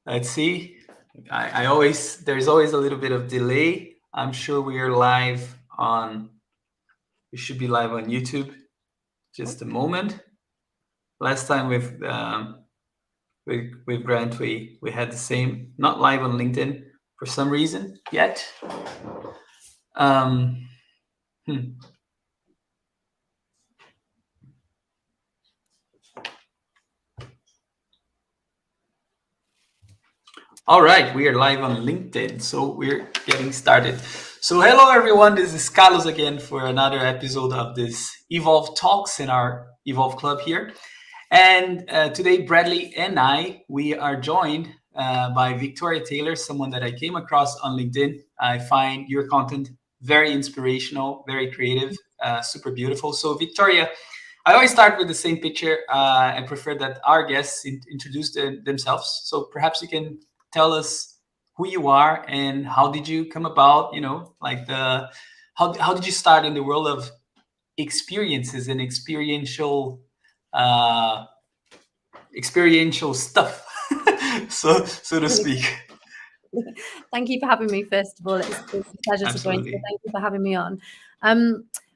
Let's see. There's always a little bit of delay. I'm sure we are live on. We should be live on YouTube. Just a moment. Last time with Grant, we had the same. Not live on LinkedIn for some reason yet. Hmm. All right, we are live on LinkedIn, so we're getting started. So hello everyone, this is Carlos again for another episode of this Evolve Talks in our Evolve Club here. And today Bradley and we are joined by Victoria Taylor, someone that I came across on LinkedIn. I find your content very inspirational, very creative, super beautiful. So Victoria, I always start with the same picture. I prefer that our guests introduce themselves. So perhaps you can tell us who you are and how did you come about, how did you start in the world of experiences and experiential stuff, so to speak. Thank you for having me. First of all, it's a pleasure to join. So thank you for having me on.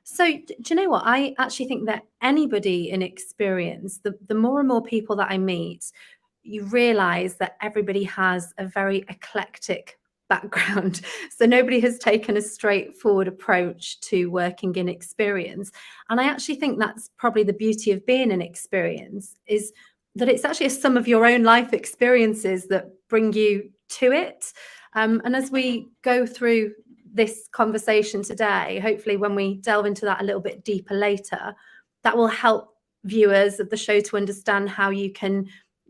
So do you know what? I actually think that anybody in experience, the more and more people that I meet, you realize that everybody has a very eclectic background. So nobody has taken a straightforward approach to working in experience. And I actually think that's probably the beauty of being in experience, is that it's actually a sum of your own life experiences that bring you to it. And as we go through this conversation today, hopefully when we delve into that a little bit deeper later, that will help viewers of the show to understand how you can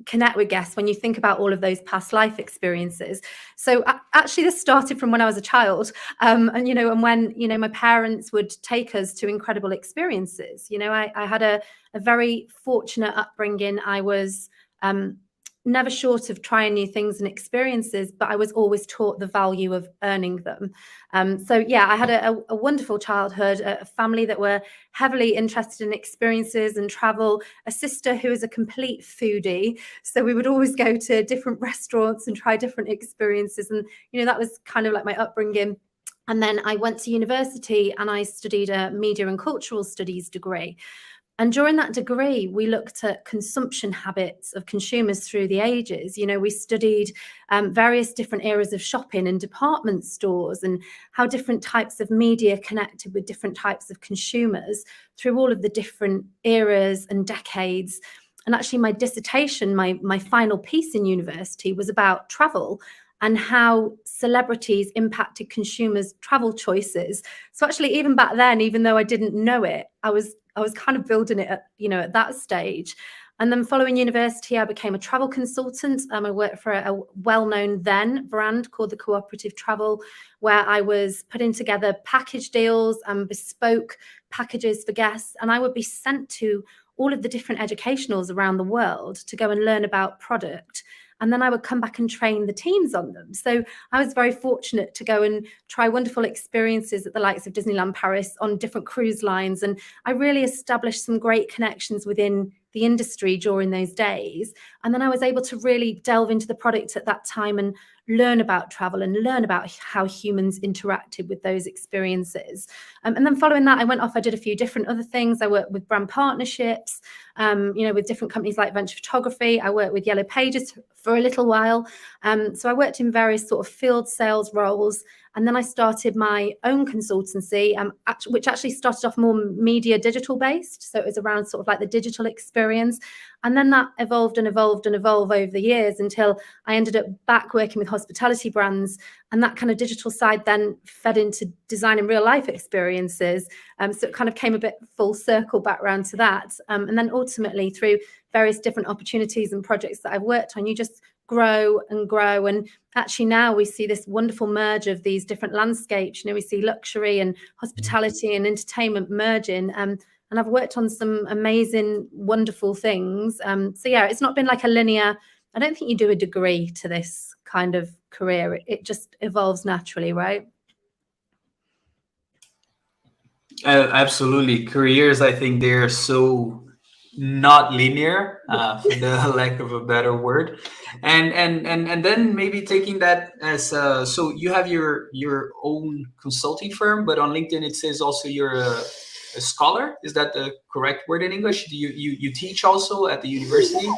connect with guests when you think about all of those past life experiences. So actually this started from when I was a child, and when my parents would take us to incredible experiences. I had a very fortunate upbringing. I was never short of trying new things and experiences, but I was always taught the value of earning them. So I had a wonderful childhood, a family that were heavily interested in experiences and travel, a sister who is a complete foodie. So we would always go to different restaurants and try different experiences. And, that was kind of like my upbringing. And then I went to university and I studied a media and cultural studies degree. And during that degree, we looked at consumption habits of consumers through the ages. We studied various different eras of shopping in department stores and how different types of media connected with different types of consumers through all of the different eras and decades. And actually, my dissertation, my final piece in university was about travel and how celebrities impacted consumers' travel choices. So actually, even back then, even though I didn't know it, I was kind of building it at that stage. And then following university, I became a travel consultant. I worked for a well-known then brand called the Cooperative Travel, where I was putting together package deals and bespoke packages for guests. And I would be sent to all of the different educationals around the world to go and learn about product. And then I would come back and train the teams on them. So I was very fortunate to go and try wonderful experiences at the likes of Disneyland Paris on different cruise lines. And I really established some great connections within the industry during those days. And then I was able to really delve into the product at that time and learn about travel and learn about how humans interacted with those experiences. And then following that, I went off, I did a few different other things. I worked with brand partnerships, with different companies like Venture Photography. I worked with Yellow Pages for a little while. So I worked in various sort of field sales roles. And then I started my own consultancy, which actually started off more media digital based. So it was around sort of like the digital experience. And then that evolved and evolved and evolved over the years until I ended up back working with hospitality brands. And that kind of digital side then fed into designing real life experiences. So it kind of came a bit full circle back around to that. And then ultimately through various different opportunities and projects that I've worked on, you just grow and grow. And actually now we see this wonderful merge of these different landscapes. We see luxury and hospitality and entertainment merging. And I've worked on some amazing, wonderful things. It's not been like a linear, I don't think you do a degree to this kind of career. It just evolves naturally, right? Absolutely. Careers, I think they're so not linear, for the lack of a better word, and then maybe taking that as so you have your own consulting firm, but on LinkedIn it says also you're a scholar. Is that the correct word in English? Do you teach also at the university?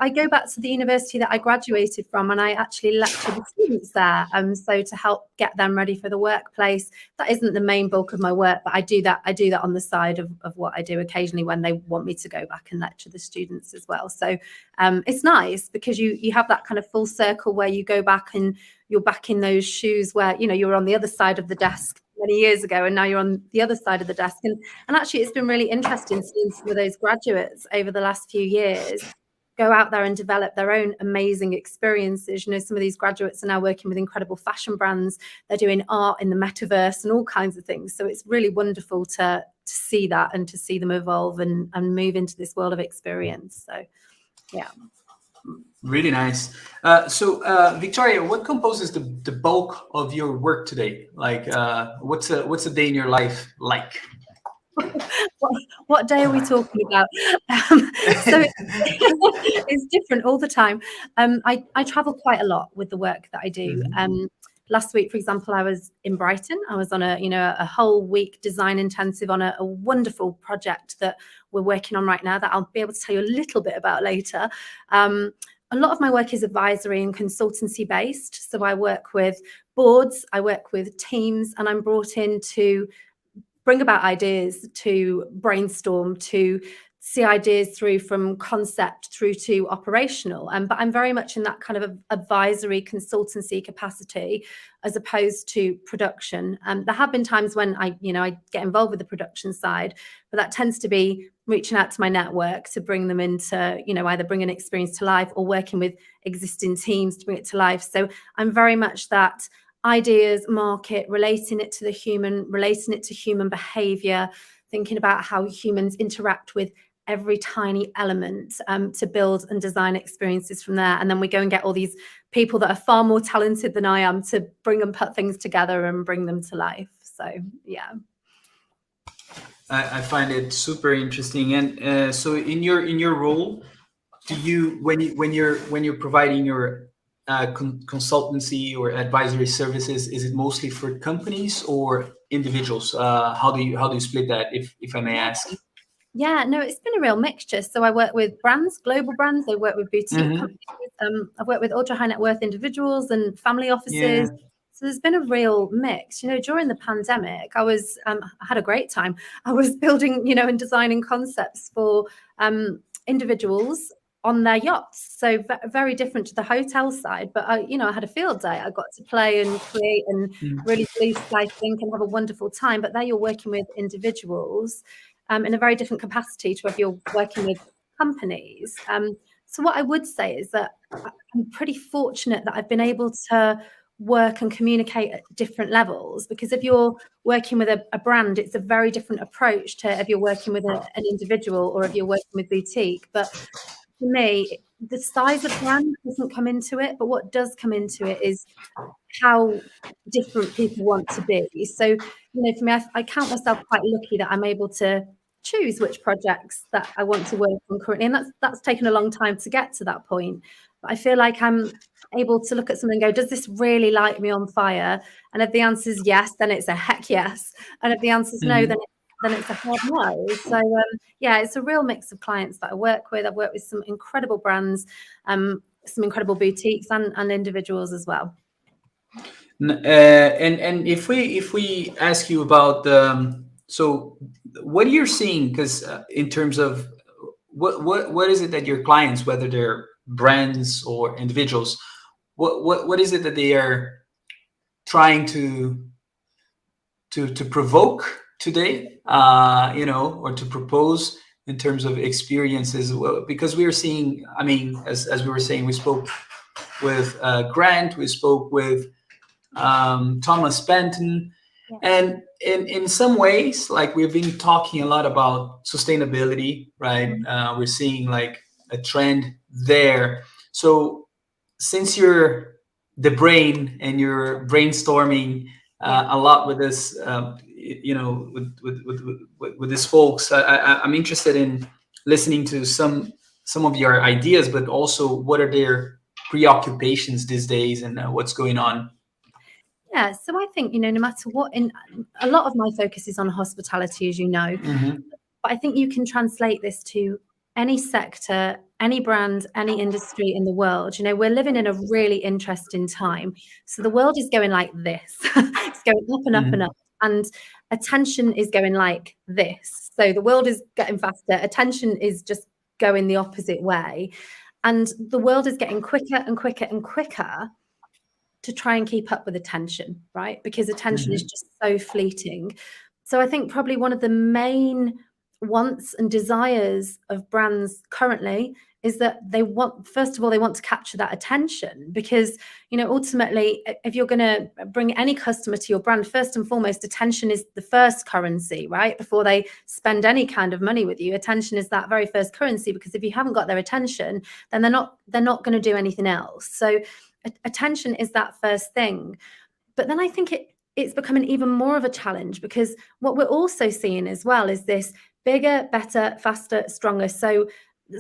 I go back to the university that I graduated from, and I actually lecture the students there. So to help get them ready for the workplace. That isn't the main bulk of my work, but I do that on the side of what I do occasionally when they want me to go back and lecture the students as well. So it's nice because you have that kind of full circle where you go back and you're back in those shoes where, you know, you were on the other side of the desk many years ago, and now you're on the other side of the desk. And actually, it's been really interesting seeing some of those graduates over the last few years go out there and develop their own amazing experiences. You know, some of these graduates are now working with incredible fashion brands. They're doing art in the metaverse and all kinds of things. So it's really wonderful to see that and to see them evolve and move into this world of experience. So, yeah. Really nice. So Victoria, what composes the bulk of your work today? Like, what's a day in your life like? What day are we talking about? So it's different all the time. I travel quite a lot with the work that I do. Last week, for example, I was in Brighton. I was on a whole week design intensive on a wonderful project that we're working on right now that I'll be able to tell you a little bit about later. A lot of my work is advisory and consultancy based. So I work with boards, I work with teams, and I'm brought in to bring about ideas, to brainstorm, to see ideas through from concept through to operational. But I'm very much in that kind of advisory consultancy capacity as opposed to production. There have been times when I get involved with the production side, but that tends to be reaching out to my network to bring them into, either bring an experience to life or working with existing teams to bring it to life. So I'm very much that ideas, market, relating it to the human, relating it to human behavior, thinking about how humans interact with every tiny element to build and design experiences from there. And then we go and get all these people that are far more talented than I am to bring and put things together and bring them to life. So, yeah. I find it super interesting. And so in your role, do you when you're providing your consultancy or advisory services, is it mostly for companies or individuals? How do you split that, if I may ask? Yeah, no, it's been a real mixture. So I work with brands, global brands. I work with boutique companies. I've worked with ultra high net worth individuals and family offices. Yeah. So there's been a real mix. During the pandemic, I had a great time. I was building, and designing concepts for individuals on their yachts. So very different to the hotel side. But I had a field day. I got to play and create and really blue sky think and have a wonderful time. But there you're working with individuals in a very different capacity to if you're working with companies. So what I would say is that I'm pretty fortunate that I've been able to work and communicate at different levels, because if you're working with a brand, it's a very different approach to if you're working with an individual or if you're working with boutique. But for me, the size of brand doesn't come into it, but what does come into it is how different people want to be. So, for me, I count myself quite lucky that I'm able to choose which projects that I want to work on currently. And that's taken a long time to get to that point. But I feel like I'm able to look at something and go, does this really light me on fire? And if the answer is yes, then it's a heck yes. And if the answer is no, then it's a hard no. So yeah, it's a real mix of clients that I work with. I've worked with some incredible brands, some incredible boutiques and individuals as well. And if we ask you about so what you're seeing, because in terms of what is it that your clients, whether they're brands or individuals, what is it that they are trying to provoke today, or to propose in terms of experiences? Because we are seeing, as we were saying, we spoke with Grant, we spoke with Thomas Benton, and in some ways, like, we've been talking a lot about sustainability, right? We're seeing like a trend there. So since you're the brain and you're brainstorming a lot with this, with these folks, I'm interested in listening to some of your ideas, but also what are their preoccupations these days and what's going on. Yeah, so I think, no matter what, in a lot of my focus is on hospitality, as you know, but I think you can translate this to any sector, any brand, any industry in the world. We're living in a really interesting time. So the world is going like this. It's going up and up and up. And attention is going like this. So the world is getting faster. Attention is just going the opposite way. And the world is getting quicker and quicker and quicker to try and keep up with attention, right? Because attention is just so fleeting. So I think probably one of the main wants and desires of brands currently is that first of all, they want to capture that attention, because, ultimately, if you're going to bring any customer to your brand, first and foremost, attention is the first currency, right? Before they spend any kind of money with you, attention is that very first currency, because if you haven't got their attention, then they're not going to do anything else. So attention is that first thing. But then I think it's becoming even more of a challenge, because what we're also seeing as well is this bigger, better, faster, stronger. So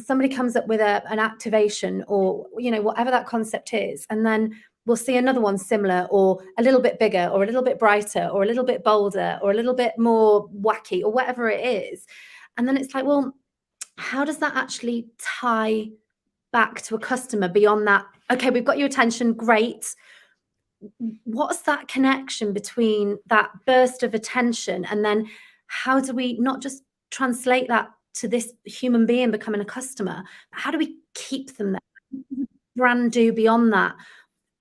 somebody comes up with an activation, or whatever that concept is, and then we'll see another one similar, or a little bit bigger, or a little bit brighter, or a little bit bolder, or a little bit more wacky, or whatever it is. And then it's like, well, how does that actually tie back to a customer beyond that? Okay, we've got your attention, great. What's that connection between that burst of attention, and then how do we not just translate that to this human being becoming a customer, but how do we keep them there? What does the brand do beyond that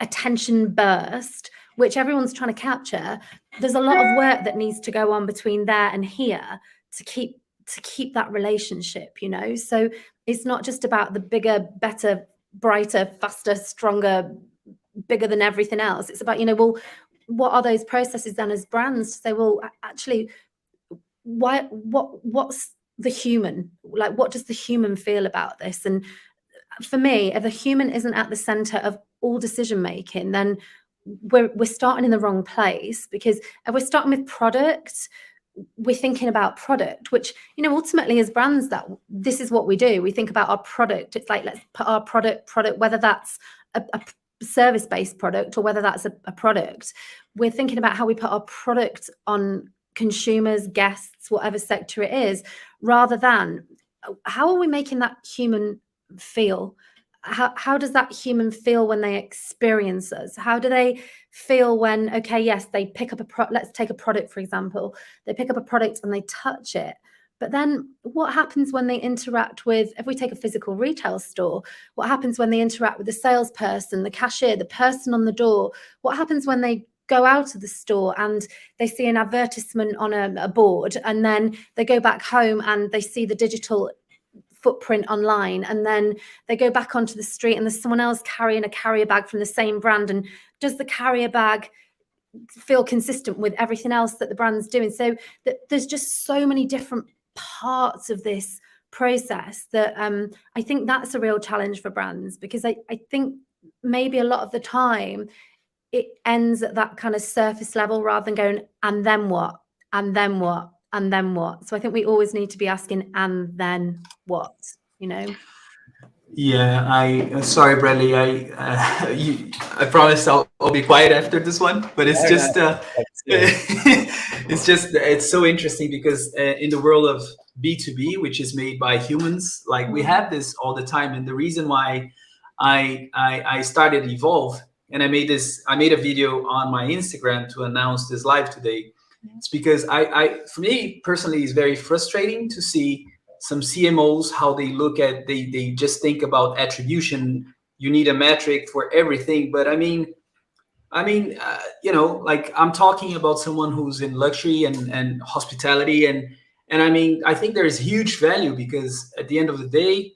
attention burst, which everyone's trying to capture? There's a lot of work that needs to go on between there and here to keep that relationship, So it's not just about the bigger, better, brighter, faster, stronger, bigger than everything else. It's about, well, what are those processes then as brands to say, well, actually, what's the human? Like, what does the human feel about this? And for me, if the human isn't at the center of all decision making, then we're starting in the wrong place. Because if we're starting with product, we're thinking about product, which, ultimately as brands, that this is what we do. We think about our product. It's like, let's put our product, whether that's a service-based product or whether that's a product. We're thinking about how we put our product on consumers, guests, whatever sector it is, rather than how are we making that human feel? How does that human feel when they experience us? How do they feel when, okay, yes, they pick up let's take a product, for example. They pick up a product and they touch it. But then what happens when they interact with, if we take a physical retail store, what happens when they interact with the salesperson, the cashier, the person on the door? What happens when they go out of the store and they see an advertisement on a board, and then they go back home and they see the digital footprint online, and then they go back onto the street and there's someone else carrying a carrier bag from the same brand? And does the carrier bag feel consistent with everything else that the brand's doing? So there's just so many different parts of this process that I think that's a real challenge for brands, because I think maybe a lot of the time it ends at that kind of surface level rather than going, and then what, and then what, and then what. So I think we always need to be asking, and then what, Yeah, sorry, Bradley. I promise I'll be quiet after this one, but it's it's so interesting, because in the world of B2B, which is made by humans, like we have this all the time. And the reason why I started Evolve, and I made a video on my Instagram to announce this live today. It's because for me personally, it's very frustrating to see some CMOs, how they look at, they just think about attribution. You need a metric for everything. But I mean, like, I'm talking about someone who's in luxury and hospitality. And I mean, I think there is huge value, because at the end of the day,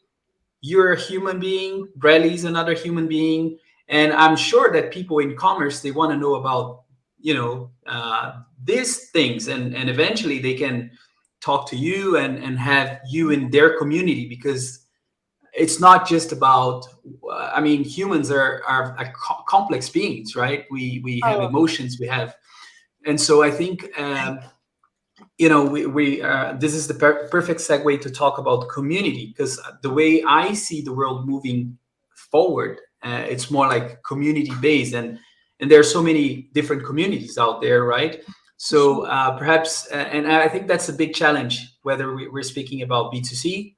you're a human being, Bradley's another human being. And I'm sure that people in commerce, they want to know about, these things. And eventually they can talk to you and have you in their community, because it's not just about, humans are complex beings, right? We have emotions, and so I think this is the perfect segue to talk about community, because the way I see the world moving forward, it's more like community based, and there are so many different communities out there, right? So perhaps, and I think that's a big challenge, whether we're speaking about B2C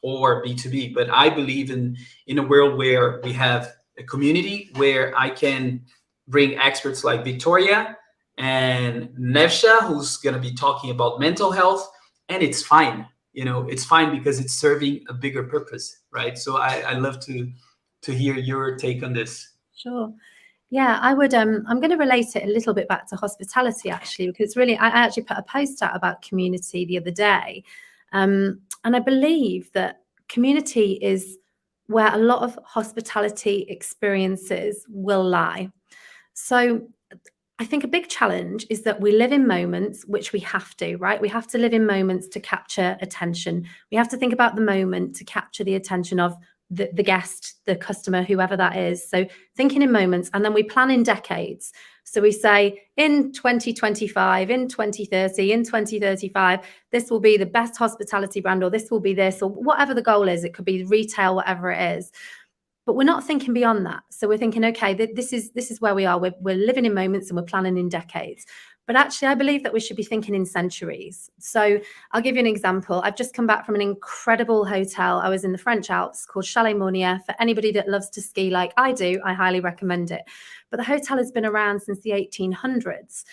or B2B. But I believe in a world where we have a community where I can bring experts like Victoria and Nevsha, who's going to be talking about mental health, and it's fine. It's fine because it's serving a bigger purpose, right? So I love to hear your take on this. Sure. Yeah, I would. I'm going to relate it a little bit back to hospitality, actually, because really, I actually put a post out about community the other day. And I believe that community is where a lot of hospitality experiences will lie. So I think a big challenge is that we live in moments, which we have to, right? We have to live in moments to capture attention. We have to think about the moment to capture the attention of the guest, the customer, whoever that is. So thinking in moments, and then we plan in decades. So we say in 2025, in 2030, in 2035, this will be the best hospitality brand, or this will be this, or whatever the goal is. It could be retail, whatever it is. But we're not thinking beyond that. So we're thinking, okay, this is where we are. We're living in moments and we're planning in decades. But actually, I believe that we should be thinking in centuries. So I'll give you an example. I've just come back from an incredible hotel. I was in the French Alps called Chalet Mornier. For anybody that loves to ski like I do, I highly recommend it. But the hotel has been around since the 1800s.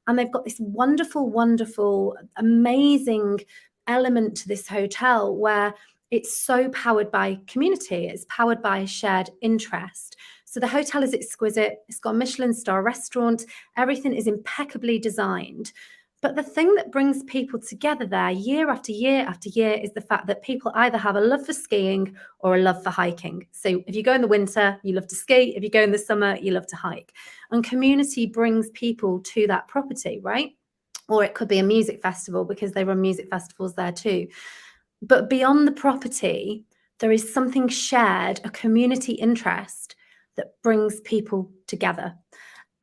And they've got this wonderful, wonderful, amazing element to this hotel where it's so powered by community. It's powered by shared interest. So the hotel is exquisite. It's got a Michelin star restaurant. Everything is impeccably designed. But the thing that brings people together there year after year after year is the fact that people either have a love for skiing or a love for hiking. So if you go in the winter, you love to ski. If you go in the summer, you love to hike. And community brings people to that property, right? Or it could be a music festival because they run music festivals there too. But beyond the property, there is something shared, a community interest that brings people together.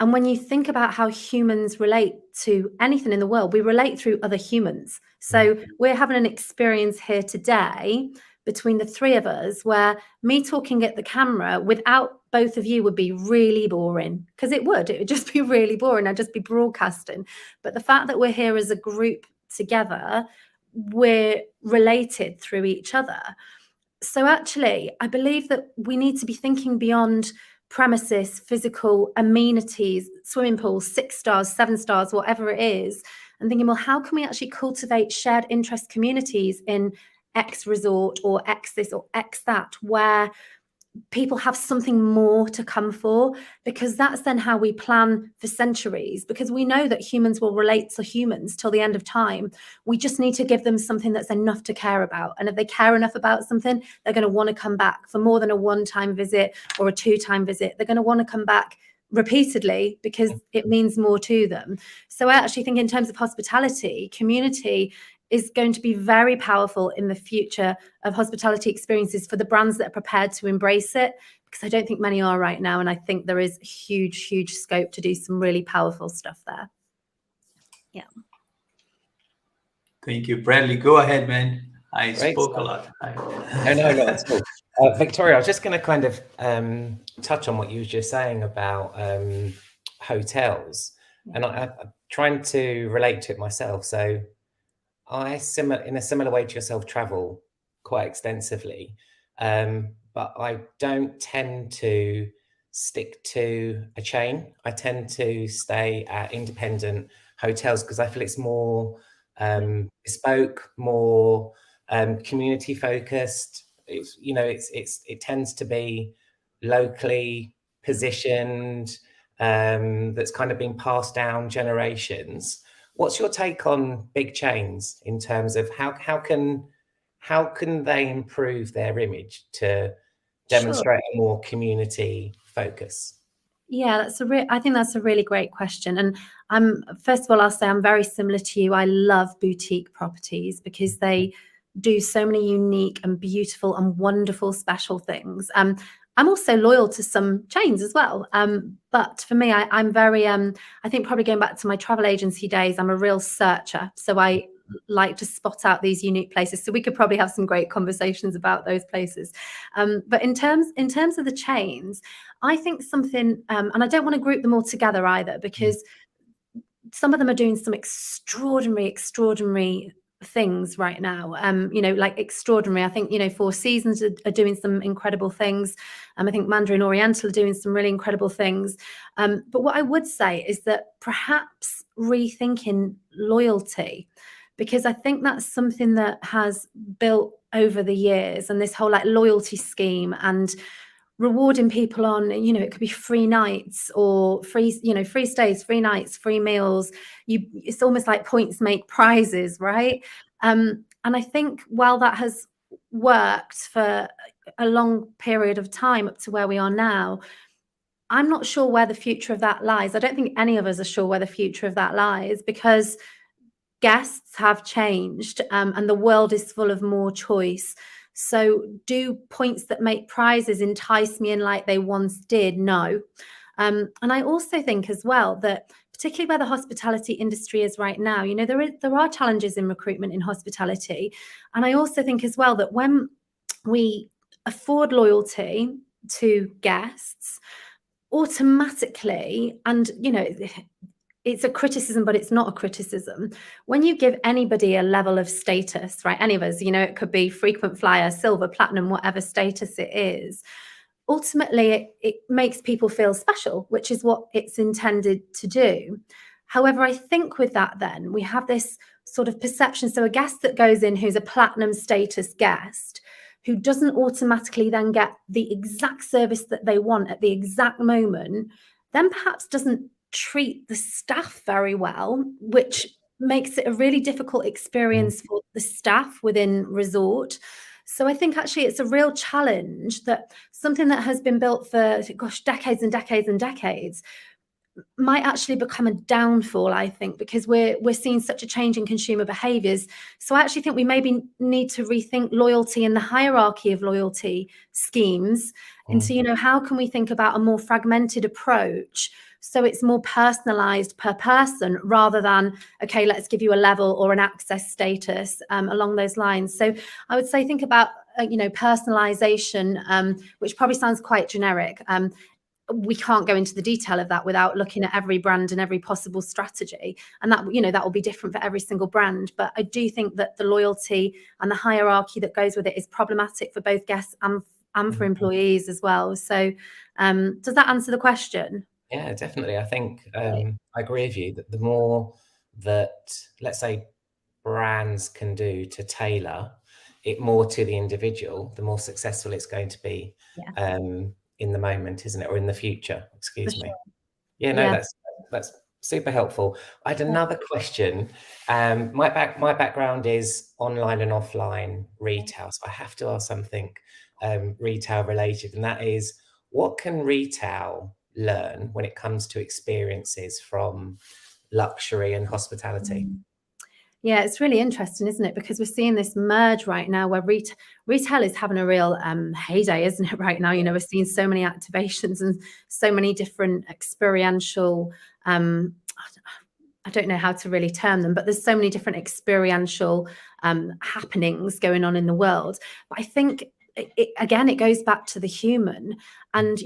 And when you think about how humans relate to anything in the world, we relate through other humans. So we're having an experience here today between the three of us where me talking at the camera without both of you would be really boring, because it would just be really boring. I'd just be broadcasting. But the fact that we're here as a group together, we're related through each other. So actually, I believe that we need to be thinking beyond premises, physical amenities, swimming pools, 6 stars, 7 stars, whatever it is, and thinking, well, how can we actually cultivate shared interest communities in X resort or X this or X that, where people have something more to come for, because that's then how we plan for centuries, because we know that humans will relate to humans till the end of time. We just need to give them something that's enough to care about. And if they care enough about something, they're going to want to come back for more than a one-time visit or a two-time visit. They're going to want to come back repeatedly because it means more to them. So I actually think in terms of hospitality, community is going to be very powerful in the future of hospitality experiences for the brands that are prepared to embrace it, because I don't think many are right now. And I think there is huge, huge scope to do some really powerful stuff there. Yeah. Thank you, Bradley. Go ahead, man. I Great spoke stuff. a lot. No, that's cool. Victoria, I was just going to kind of touch on what you were just saying about hotels, and I'm trying to relate to it myself. So I, in a similar way to yourself, travel quite extensively, but I don't tend to stick to a chain. I tend to stay at independent hotels because I feel it's more bespoke, more community focused. It tends to be locally positioned, that's kind of been passed down generations. What's your take on big chains in terms of how can they improve their image to demonstrate a more community focus? Yeah, I think that's a really great question. And first of all, I'll say I'm very similar to you. I love boutique properties because they do so many unique and beautiful and wonderful special things. I'm also loyal to some chains as well. But for me, I'm very, I think probably going back to my travel agency days, I'm a real searcher. So I like to spot out these unique places. So we could probably have some great conversations about those places. But in terms of the chains, I think something, and I don't want to group them all together either, because some of them are doing some extraordinary things right now, like extraordinary. I think, Four Seasons are doing some incredible things. I think Mandarin Oriental are doing some really incredible things. But what I would say is that perhaps rethinking loyalty, because I think that's something that has built over the years, and this whole like loyalty scheme and rewarding people on, it could be free nights or free stays, free nights, free meals. It's almost like points make prizes, right? And I think while that has worked for a long period of time up to where we are now, I'm not sure where the future of that lies. I don't think any of us are sure where the future of that lies, because guests have changed, and the world is full of more choice. So do points that make prizes entice me in like they once did? No. And I also think as well that particularly where the hospitality industry is right now, there are challenges in recruitment in hospitality. And I also think as well that when we afford loyalty to guests, automatically, and it's a criticism, but it's not a criticism. When you give anybody a level of status, right? Any of us, it could be frequent flyer, silver, platinum, whatever status it is. Ultimately, it makes people feel special, which is what it's intended to do. However, I think with that, then we have this sort of perception. So a guest that goes in who's a platinum status guest, who doesn't automatically then get the exact service that they want at the exact moment, then perhaps doesn't treat the staff very well, which makes it a really difficult experience for the staff within resort. So I think actually it's a real challenge that something that has been built for, decades and decades and decades might actually become a downfall, I think, because we're seeing such a change in consumer behaviors. So I actually think we maybe need to rethink loyalty and the hierarchy of loyalty schemes into, how can we think about a more fragmented approach so it's more personalized per person, rather than, okay, let's give you a level or an access status along those lines. So I would say think about, personalization, which probably sounds quite generic. We can't go into the detail of that without looking at every brand and every possible strategy. And that, that will be different for every single brand. But I do think that the loyalty and the hierarchy that goes with it is problematic for both guests and for employees as well. So does that answer the question? Yeah, definitely. I think I agree with you that the more that, let's say, brands can do to tailor it more to the individual, the more successful it's going to be in the moment, isn't it? Or in the future, excuse me. Yeah, no, that's super helpful. I had another question. My background is online and offline retail, so I have to ask something retail related, and that is, what can retail learn when it comes to experiences from luxury and hospitality? Yeah, it's really interesting, isn't it? Because we're seeing this merge right now where retail is having a real heyday, isn't it, right now? We're seeing so many activations and so many different experiential, I don't know how to really term them, but there's so many different experiential happenings going on in the world. But I think, it goes back to the human. And,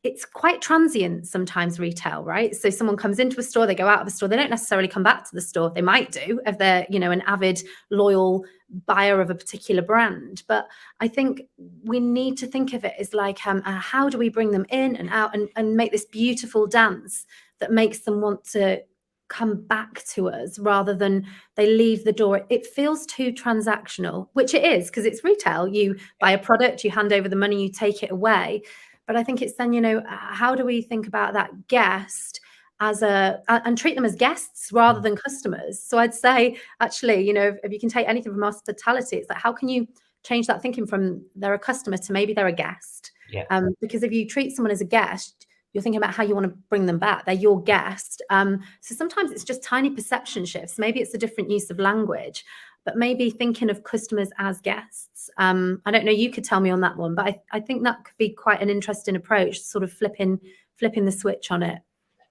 it's quite transient sometimes, retail, right? So someone comes into a store, they go out of a store, they don't necessarily come back to the store. They might do if they're, an avid, loyal buyer of a particular brand. But I think we need to think of it as like, how do we bring them in and out and make this beautiful dance that makes them want to come back to us rather than they leave the door. It feels too transactional, which it is, because it's retail. You buy a product, you hand over the money, you take it away. But I think it's then, how do we think about that guest and treat them as guests rather than customers? So I'd say, actually, if you can take anything from hospitality, it's like, how can you change that thinking from they're a customer to maybe they're a guest? Yeah. Because if you treat someone as a guest, you're thinking about how you want to bring them back. They're your guest. So sometimes it's just tiny perception shifts. Maybe it's a different use of language. but maybe thinking of customers as guests. I don't know, you could tell me on that one, but I think that could be quite an interesting approach, sort of flipping the switch on it.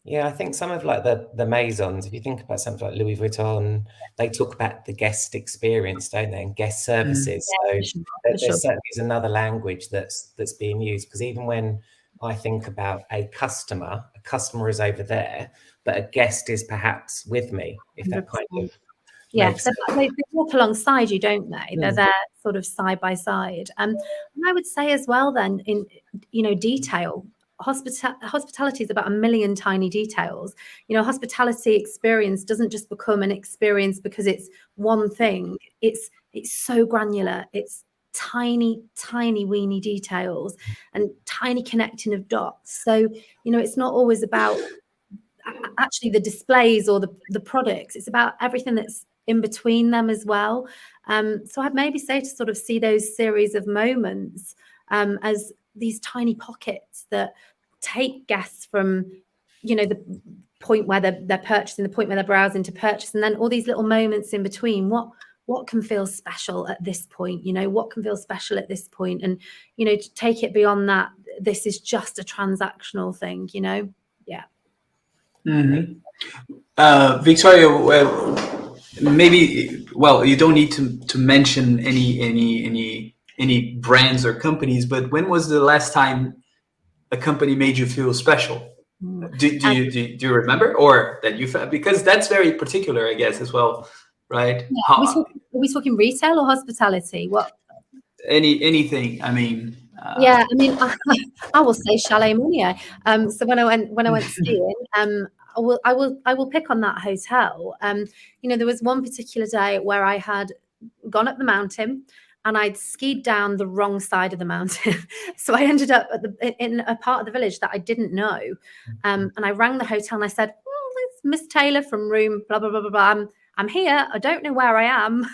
Yeah, I think some of like the Maisons, if you think about something like Louis Vuitton, they talk about the guest experience, don't they, and guest services. Yeah, So for sure. there certainly is another language that's being used, because even when I think about a customer is over there, but a guest is perhaps with me, if that kind of yeah, so they walk alongside you, don't they? They're there sort of side by side. And I would say as well then, in detail, hospitality is about a million tiny details. Hospitality experience doesn't just become an experience because it's one thing. It's so granular. It's tiny weeny details and tiny connecting of dots. So it's not always about actually the displays or the products. It's about everything that's in between them as well. So I'd maybe say to sort of see those series of moments as these tiny pockets that take guests from, the point where they're purchasing, the point where they're browsing to purchase, and then all these little moments in between. What can feel special at this point? What can feel special at this point? And, to take it beyond that, this is just a transactional thing, Yeah. Mm-hmm. Victoria, maybe, you don't need to mention any brands or companies, but when was the last time a company made you feel special? Do you remember, or that you felt, because that's very particular, I guess, as well, right? Yeah. Are we talking retail or hospitality? What? Anything. I mean. Yeah, I mean, I will say Chalet Monier. So when I went skiing, I will pick on that hotel. There was one particular day where I had gone up the mountain and I'd skied down the wrong side of the mountain. So I ended up in a part of the village that I didn't know. And I rang the hotel and I said, it's Miss Taylor from room blah, blah, blah, blah, blah. I'm here. I don't know where I am.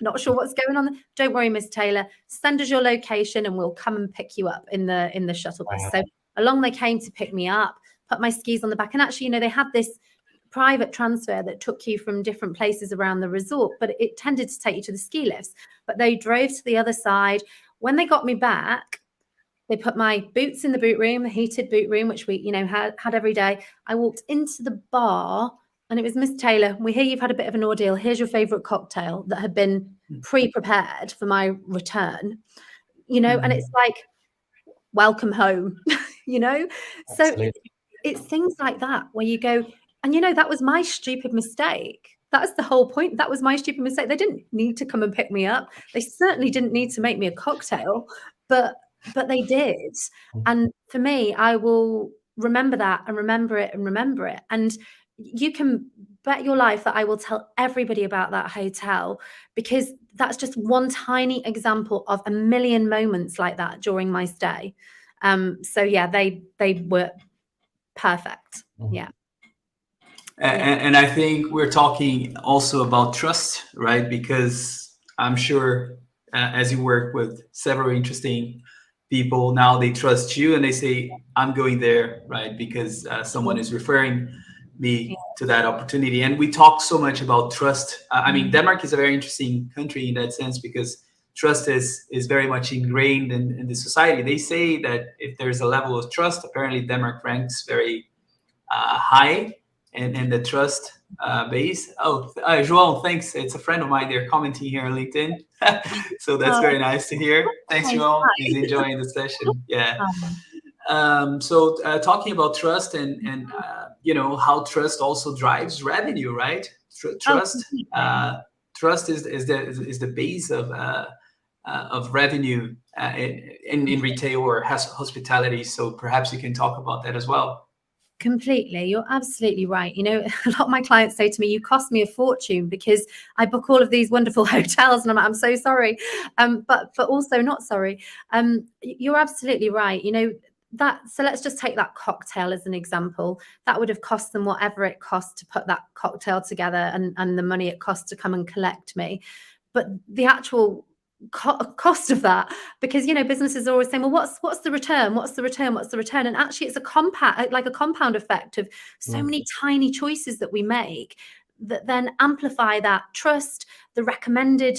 Not sure what's going on. Don't worry, Miss Taylor. Send us your location and we'll come and pick you up in the shuttle bus. Wow. So along they came to pick me up, put my skis on the back. And actually, they had this private transfer that took you from different places around the resort, but it tended to take you to the ski lifts. But they drove to the other side. When they got me back, they put my boots in the boot room, the heated boot room, which we, had every day. I walked into the bar and it was, Miss Taylor, we hear you've had a bit of an ordeal. Here's your favorite cocktail that had been pre-prepared for my return, and it's like, welcome home, So it's things like that where you go, and that was my stupid mistake. That's the whole point. That was my stupid mistake. They didn't need to come and pick me up. They certainly didn't need to make me a cocktail, but they did. And for me, I will remember that and remember it and remember it. And you can bet your life that I will tell everybody about that hotel, because that's just one tiny example of a million moments like that during my stay. So yeah, they were perfect. Yeah. And I think we're talking also about trust, right? Because I'm sure as you work with several interesting people, now they trust you and they say, I'm going there, right? Because someone is referring me to that opportunity. And we talk so much about trust. I mean, Denmark is a very interesting country in that sense, because trust is very much ingrained in the society. They say that if there's a level of trust, apparently Denmark ranks very high in the trust base. João, thanks. It's a friend of mine. They're commenting here on LinkedIn. So that's very nice to hear. Thanks, João. He's enjoying the session. Yeah. So talking about trust and how trust also drives revenue, right? Trust is the base of revenue in retail or hospitality. So perhaps you can talk about that as well. Completely. You're absolutely right. A lot of my clients say to me, you cost me a fortune because I book all of these wonderful hotels. And I'm like, I'm so sorry. But also not sorry. You're absolutely right. So let's just take that cocktail as an example. That would have cost them whatever it cost to put that cocktail together and the money it cost to come and collect me. But the actual cost of that, because businesses are always saying, well, what's the return, and actually it's a compound effect of so many tiny choices that we make that then amplify that trust, the recommended,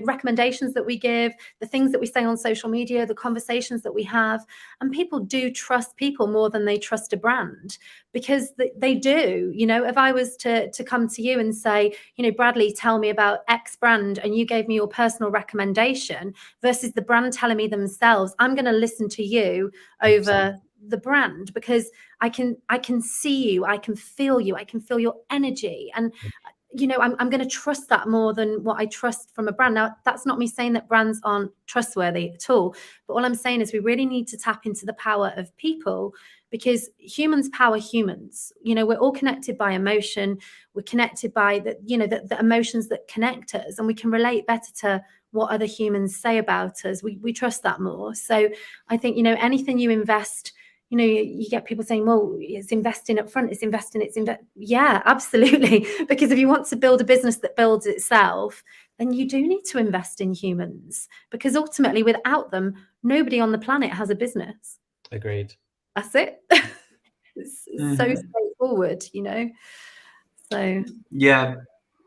recommendations that we give, the things that we say on social media, the conversations that we have. And people do trust people more than they trust a brand, because they do. If I was to come to you and say, Bradley, tell me about X brand, and you gave me your personal recommendation versus the brand telling me themselves, I'm going to listen to you over the brand, because I can see you, I can feel you, I can feel your energy, and I'm going to trust that more than what I trust from a brand. Now, that's not me saying that brands aren't trustworthy at all, but all I'm saying is we really need to tap into the power of people, because humans power humans. We're all connected by emotion. We're connected by the emotions that connect us, and we can relate better to what other humans say about us. We trust that more. So I think, anything you invest, you get people saying, well, it's investing up front, yeah, absolutely. Because if you want to build a business that builds itself, then you do need to invest in humans, because ultimately without them, nobody on the planet has a business. Agreed. That's it. It's so straightforward, so yeah,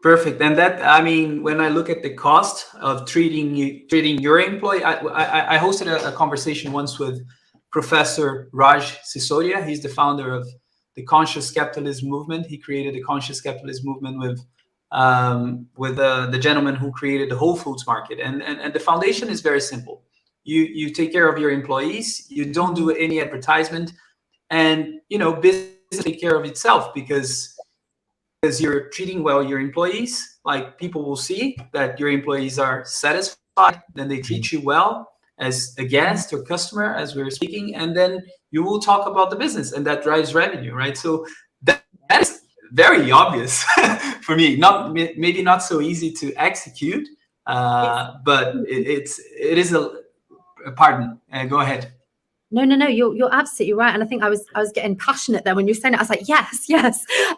perfect. And that, I mean, when I look at the cost of treating your employee, I hosted a conversation once with Professor Raj Sisodia. He's the founder of the Conscious Capitalism movement. He created the Conscious Capitalism movement with the gentleman who created the Whole Foods market. And the foundation is very simple. You take care of your employees. You don't do any advertisement, and business take care of itself, because you're treating well your employees. Like, people will see that your employees are satisfied, then they treat you well as a guest or customer, as we were speaking, and then you will talk about the business, and that drives revenue, right? So that's very obvious for me. Maybe not so easy to execute, but it is a pardon. Go ahead. No, you're absolutely right. And I think I was getting passionate there when you were saying it. I was like, yes.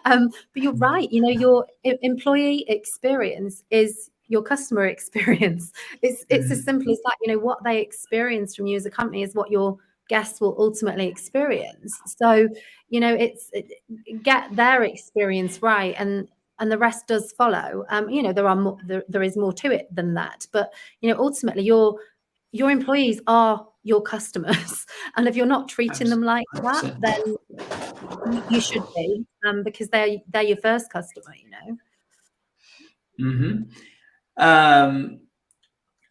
But you're right. Your employee experience is your customer experience. It's as simple as that. What they experience from you as a company is what your guests will ultimately experience. So, get their experience right, and the rest does follow. There is more to it than that. But ultimately, your employees are your customers, and if you're not treating them like that, then you should be, because they're your first customer.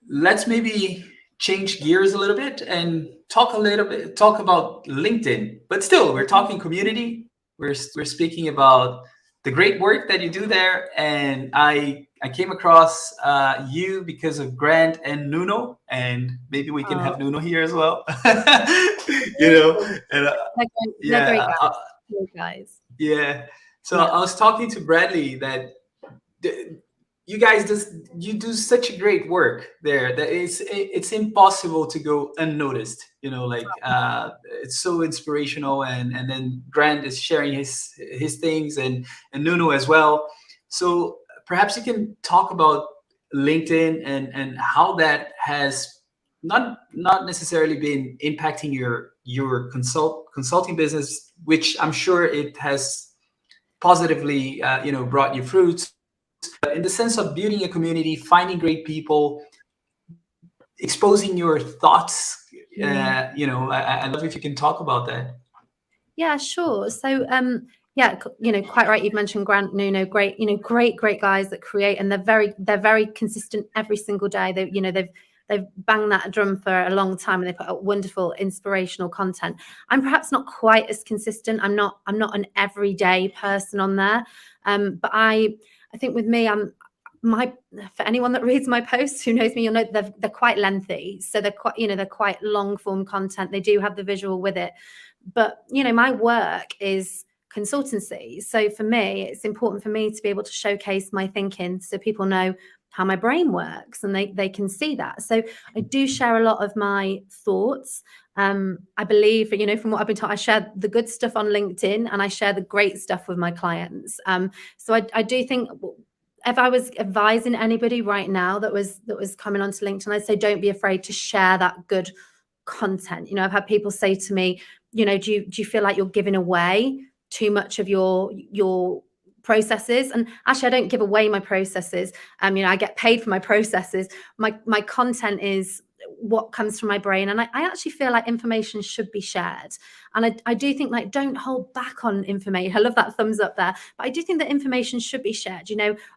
Let's maybe change gears a little bit and talk about LinkedIn. But still, we're talking community. We're speaking about the great work that you do there, and I came across you because of Grant and Nuno, and maybe we can have Nuno here as well. They're great guys. Yeah. So I was talking to Bradley that you guys do such a great work there that it's impossible to go unnoticed. It's so inspirational, and then Grant is sharing his things, and Nuno as well. So perhaps you can talk about LinkedIn and how that has not necessarily been impacting your consulting business, which I'm sure it has positively brought you fruits. But in the sense of building a community, finding great people, exposing your thoughts, I love if you can talk about that. Yeah, sure. So quite right. You've mentioned Grant, Nuno, great guys that create, and they're very consistent every single day. They've banged that drum for a long time, and they put out wonderful inspirational content. I'm perhaps not quite as consistent. I'm not an everyday person on there, but I think with me, for anyone that reads my posts who knows me, you'll know they're quite lengthy. So they're quite long form content. They do have the visual with it, but my work is consultancy. So for me, it's important for me to be able to showcase my thinking, so people know how my brain works, and they can see that. So I do share a lot of my thoughts. I believe, from what I've been taught, I share the good stuff on LinkedIn, and I share the great stuff with my clients. So I do think, if I was advising anybody right now that was coming onto LinkedIn, I'd say don't be afraid to share that good content. I've had people say to me, do you feel like you're giving away too much of your processes. And actually, I don't give away my processes. I get paid for my processes. My content is what comes from my brain, and I actually feel like information should be shared. And I do think, like, don't hold back on information. I love that thumbs up there. But I do think that information should be shared.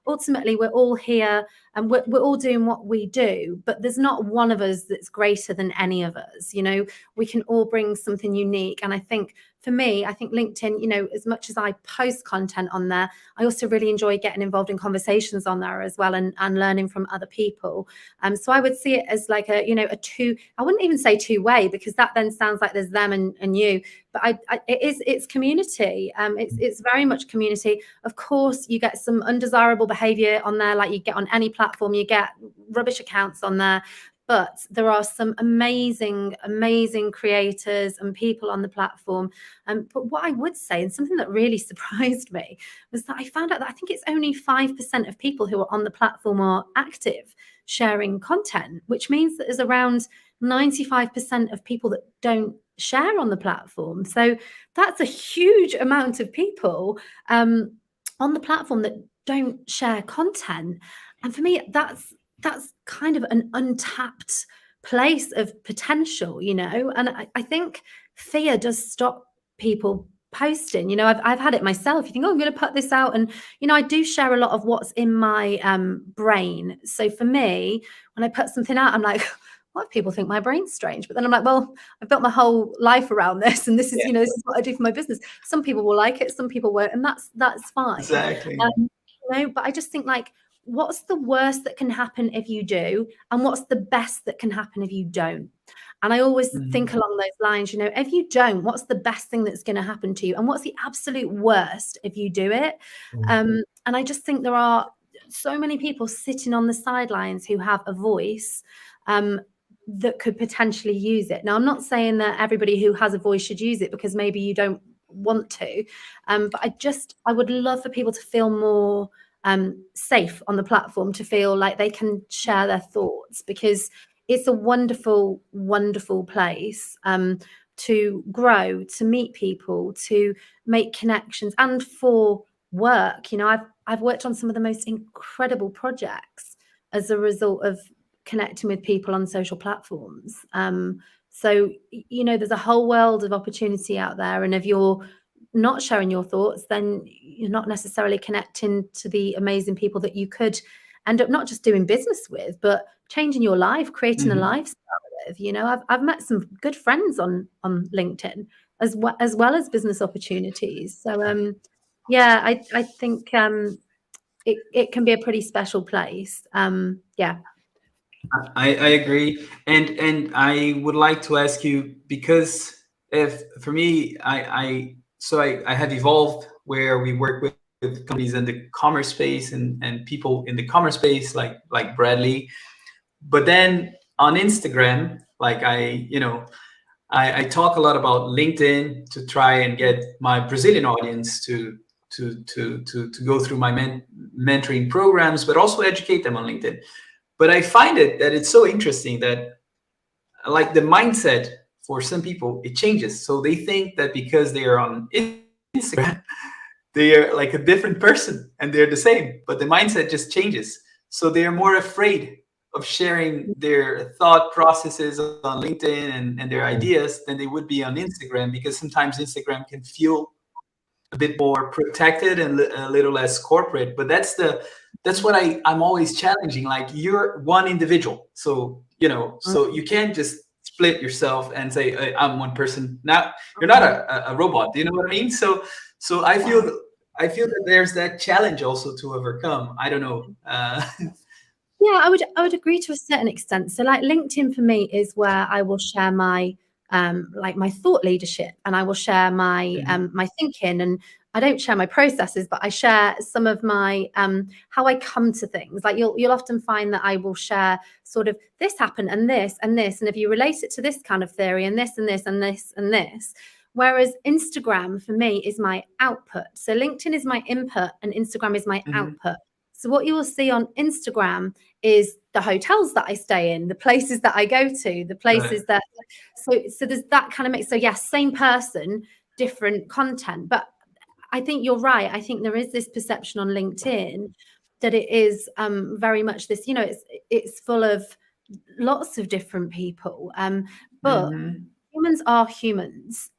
Ultimately, we're all here and we're all doing what we do, but there's not one of us that's greater than any of us. We can all bring something unique. And I think, for me, I think LinkedIn, as much as I post content on there, I also really enjoy getting involved in conversations on there as well, and learning from other people. So I would see it as like a two, I wouldn't even say two-way, because that then sounds like there's them and you, but it's community. It's very much community. Of course, you get some undesirable behavior on there, like you get on any platform. You get rubbish accounts on there. But there are some amazing, amazing creators and people on the platform. But what I would say, and something that really surprised me, was that I found out that I think it's only 5% of people who are on the platform are active sharing content, which means that there's around 95% of people that don't share on the platform. So that's a huge amount of people on the platform that don't share content. And for me, that's kind of an untapped place of potential, and I think fear does stop people posting. I've had it myself. You think, I'm going to put this out, and I do share a lot of what's in my brain. So for me, when I put something out, I'm like, what if people think my brain's strange? But then I'm like, well, I've built my whole life around this, and this is this is what I do for my business. Some people will like it, some people won't, and that's fine. Exactly. But I just think, like, what's the worst that can happen if you do? And what's the best that can happen if you don't? And I always think along those lines, if you don't, what's the best thing that's going to happen to you? And what's the absolute worst if you do it? And I just think there are so many people sitting on the sidelines who have a voice that could potentially use it. Now, I'm not saying that everybody who has a voice should use it, because maybe you don't want to. But I would love for people to feel more safe on the platform, to feel like they can share their thoughts, because it's a wonderful, wonderful place to grow, to meet people, to make connections, and for work. I've worked on some of the most incredible projects as a result of connecting with people on social platforms. So there's a whole world of opportunity out there, and if you're not sharing your thoughts, then you're not necessarily connecting to the amazing people that you could end up not just doing business with, but changing your life, creating a lifestyle with. I've met some good friends on LinkedIn as well as business opportunities. So I think it can be a pretty special place. I agree, and I would like to ask you, because if for me, I have evolved where we work with companies in the commerce space and people in the commerce space, like Bradley. But then on Instagram, like I talk a lot about LinkedIn to try and get my Brazilian audience to go through my mentoring programs, but also educate them on LinkedIn. But I find that it's so interesting that, like, the mindset for some people, it changes. So they think that because they are on Instagram, they are like a different person and they're the same, but the mindset just changes. So they are more afraid of sharing their thought processes on LinkedIn and their ideas than they would be on Instagram, because sometimes Instagram can feel a bit more protected and a little less corporate. But that's what I'm always challenging. Like, you're one individual, so so you can't just split yourself and say, I'm one person. Now you're not a robot. Do you know what I mean? So I feel that there's that challenge also to overcome. I don't know. Yeah, I would agree to a certain extent. So, like, LinkedIn for me is where I will share my my thought leadership, and I will share my my thinking, and I don't share my processes, but I share some of my how I come to things. Like, you'll often find that I will share sort of, this happened and this and this, and if you relate it to this kind of theory and this and this and this and this. Whereas Instagram for me is my output. So LinkedIn is my input and Instagram is my output. So what you will see on Instagram is the hotels that I stay in, the places that I go to, the places that, so there's that kind of mix. So yes, same person, different content. But I think you're right. I think there is this perception on LinkedIn that it is very much this, it's full of lots of different people. But humans are humans,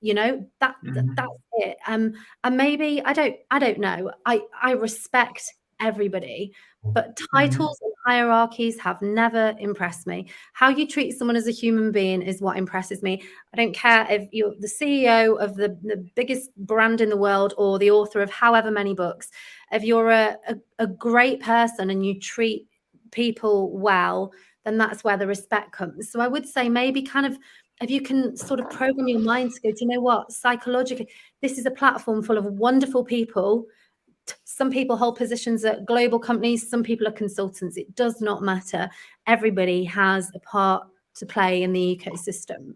that's it. And maybe I don't know. I respect everybody, but titles and hierarchies have never impressed me. How you treat someone as a human being is what impresses me. I don't care if you're the CEO of the biggest brand in the world or the author of however many books. If you're a great person and you treat people well, then that's where the respect comes. So I would say maybe kind of, if you can sort of program your mind to go, do you know what, psychologically, this is a platform full of wonderful people. Some people hold positions at global companies, some people are consultants. It does not matter. Everybody has a part to play in the ecosystem.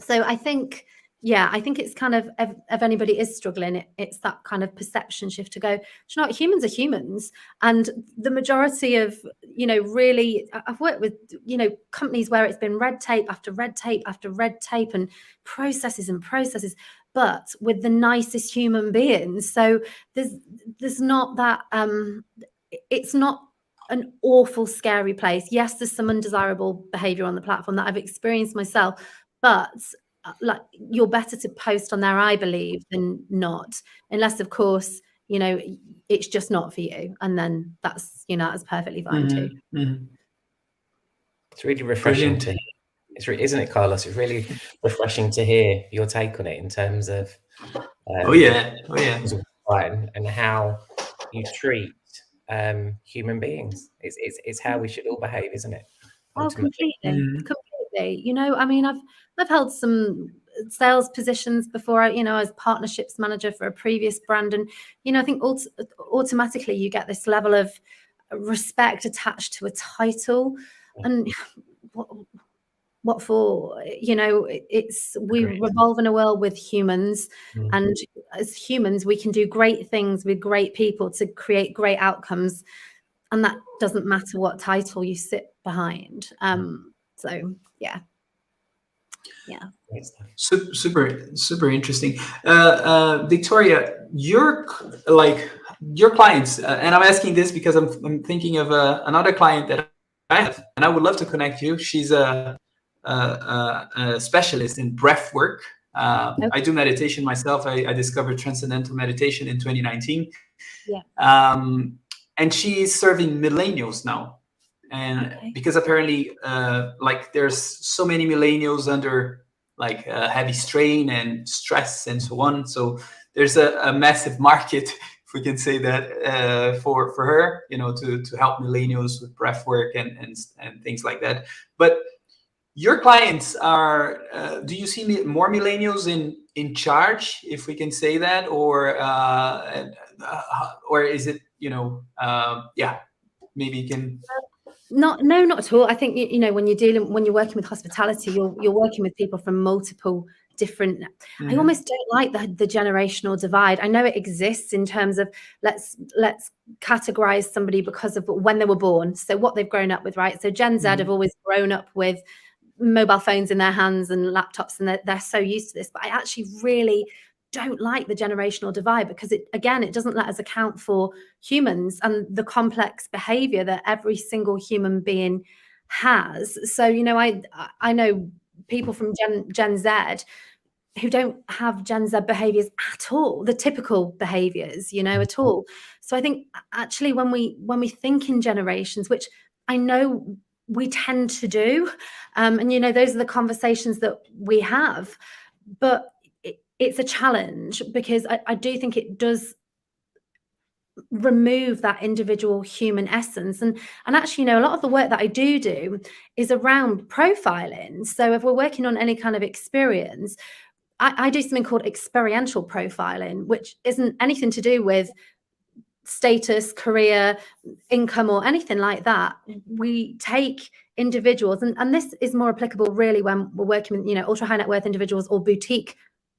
So I think it's kind of, if anybody is struggling, it's that kind of perception shift to go, do you know what, humans are humans. And the majority of, really, I've worked with, companies where it's been red tape after red tape after red tape and processes, but with the nicest human beings. So there's not that, it's not an awful, scary place. Yes, there's some undesirable behavior on the platform that I've experienced myself, but like, you're better to post on there, I believe, than not, unless of course it's just not for you, and then that's that's perfectly fine too. It's really refreshing to hear. Isn't it, Carlos? It's really refreshing to hear your take on it in terms of and how you treat human beings. It's how we should all behave, isn't it? Ultimately. Oh, completely. I mean, I've held some sales positions before. I was partnerships manager for a previous brand, and I think automatically you get this level of respect attached to a title, and what for? We revolve in a world with humans, and as humans we can do great things with great people to create great outcomes, and that doesn't matter what title you sit behind. So yeah. Super interesting. Victoria, your clients, and I'm asking this because I'm thinking of another client that I have, and I would love to connect you. She's a specialist in breath work. Okay. I do meditation myself. I discovered transcendental meditation in 2019. And she is serving millennials now. And because apparently there's so many millennials under heavy strain and stress and so on. So there's a massive market, if we can say that, for her, to help millennials with breath work and things like that. But your clients are, do you see more millennials in charge, if we can say that, or is it, maybe you can... No, not at all. I think when you're working with hospitality, you're working with people from multiple different. I almost don't like the generational divide. I know it exists in terms of let's categorize somebody because of when they were born, so what they've grown up with, right? So Gen Z have always grown up with mobile phones in their hands and laptops, and they're so used to this. But I actually really don't like the generational divide, because it doesn't let us account for humans and the complex behavior that every single human being has. So I know people from Gen Z who don't have Gen Z behaviors at all, the typical behaviors, at all. So I think actually when we think in generations, which I know we tend to do, and those are the conversations that we have, but it's a challenge, because I do think it does remove that individual human essence. And actually, a lot of the work that I do is around profiling. So if we're working on any kind of experience, I do something called experiential profiling, which isn't anything to do with status, career, income, or anything like that. We take individuals, and this is more applicable really when we're working with ultra high net worth individuals or boutique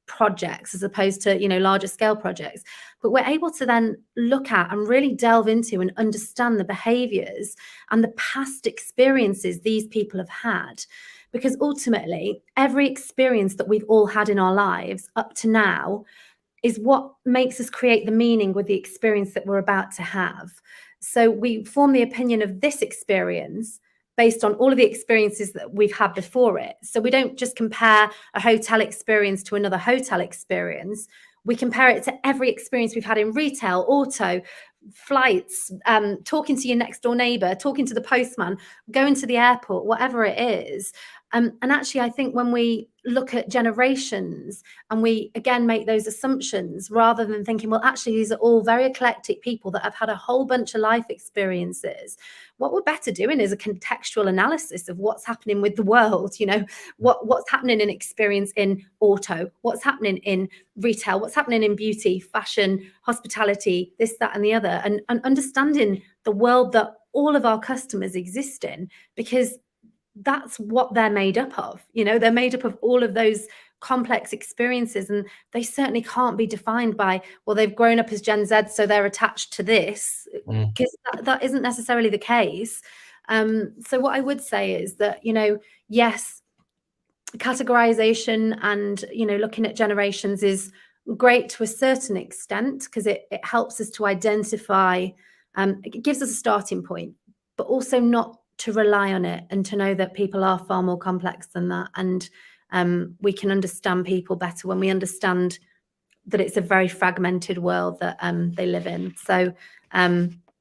projects as opposed to larger scale projects, but we're able to then look at and really delve into and understand the behaviors and the past experiences these people have had, because ultimately every experience that we've all had in our lives up to now is what makes us create the meaning with the experience that we're about to have. So we form the opinion of this experience based on all of the experiences that we've had before it. So we don't just compare a hotel experience to another hotel experience. We compare it to every experience we've had in retail, auto, flights, talking to your next door neighbor, talking to the postman, going to the airport, whatever it is. And actually, I think when we look at generations and we, again, make those assumptions rather than thinking, well, actually, these are all very eclectic people that have had a whole bunch of life experiences. What we're better doing is a contextual analysis of what's happening with the world, what's happening in experience in auto, what's happening in retail, what's happening in beauty, fashion, hospitality, this, that, and the other, and understanding the world that all of our customers exist in, because that's what they're made up of. They're made up of all of those complex experiences, and they certainly can't be defined by, well, they've grown up as Gen Z, so they're attached to this, because that isn't necessarily the case. So what I would say is that, yes, categorization and, looking at generations is great to a certain extent, because it helps us to identify, it gives us a starting point, but also not to rely on it, and to know that people are far more complex than that. And we can understand people better when we understand that it's a very fragmented world that they live in. So